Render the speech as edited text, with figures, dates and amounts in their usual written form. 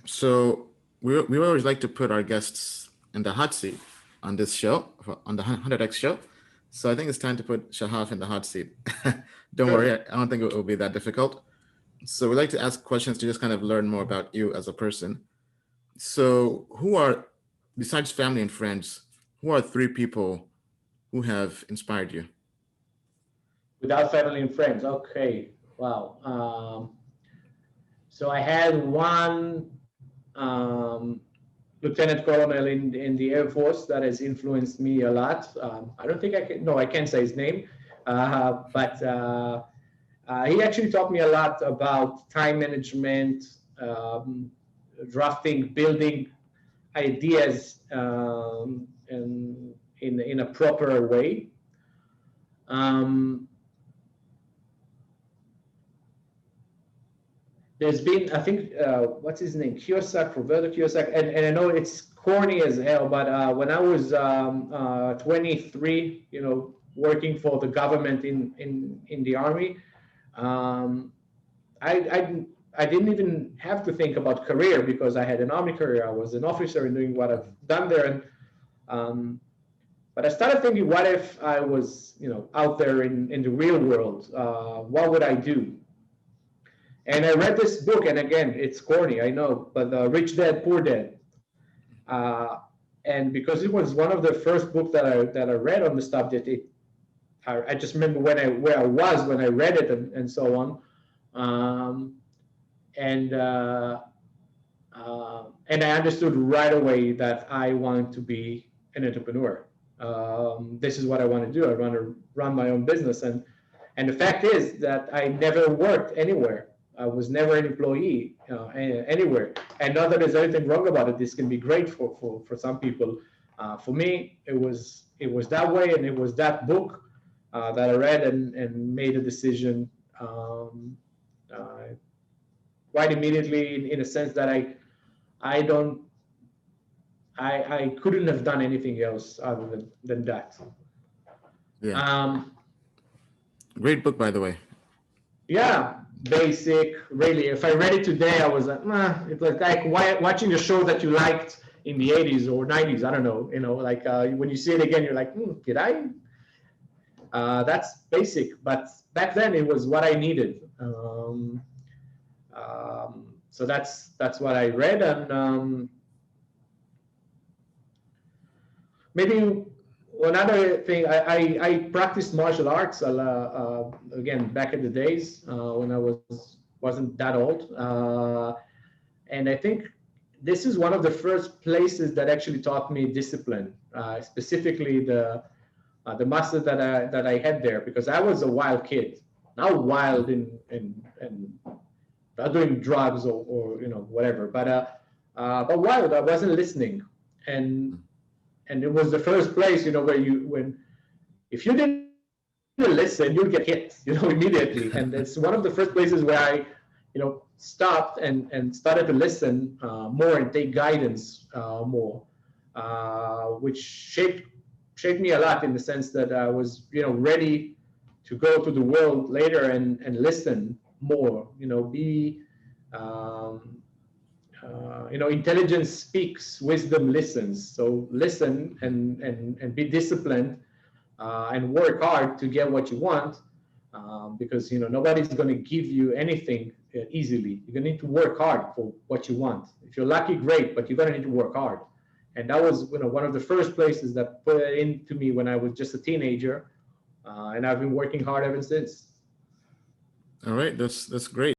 So we always like to put our guests in the hot seat on this show, on the 100X show. So I think it's time to put Shahaf in the hot seat. Don't worry, I don't think it will be that difficult. So we like to ask questions to just kind of learn more about you as a person. So besides family and friends, who are three people who have inspired you? Without family and friends. Okay. Wow. So I had one lieutenant colonel in the Air Force that has influenced me a lot. I don't think I can, no, I can't say his name, but he actually taught me a lot about time management, drafting, building ideas in a proper way. There's been, I think, what's his name? Roberto Kiyosaki. And I know it's corny as hell, but when I was 23, working for the government in the army, I didn't even have to think about career because I had an army career. I was an officer and doing what I've done there. But I started thinking, what if I was, out there in the real world? What would I do? And I read this book, and again, it's corny, I know, but Rich Dad, Poor Dad. And because it was one of the first books that I read on the subject, I just remember where I was when I read it and so on. And I understood right away that I wanted to be an entrepreneur. This is what I want to do. I want to run my own business. And the fact is that I never worked anywhere. I was never an employee anywhere. And not that there's anything wrong about it. This can be great for some people. For me, it was that way, and it was that book that I read and made a decision quite immediately, in a sense that I couldn't have done anything else other than that. Yeah. Great book, by the way. Yeah, basic, really. If I read it today, I was like, it's like watching a show that you liked in the 80s or 90s. I don't know, like when you see it again, you're like, did I? That's basic, but back then it was what I needed. So that's what I read, and maybe another thing, I practiced martial arts again back in the days when I wasn't that old, and I think this is one of the first places that actually taught me discipline, specifically the master that I had there, because I was a wild kid, not wild in not doing drugs or whatever, but wild. I wasn't listening, and it was the first place, where if you didn't listen, you'd get hit, immediately. And it's one of the first places where I, stopped and started to listen more and take guidance more, which shaped me a lot, in the sense that I was, ready to go to the world later and listen more, be, intelligence speaks, wisdom listens. So listen and be disciplined and work hard to get what you want, because nobody's going to give you anything easily. You're going to need to work hard for what you want. If you're lucky, great, but you're going to need to work hard. And that was one of the first places that put it into me when I was just a teenager, and I've been working hard ever since. All right, that's great.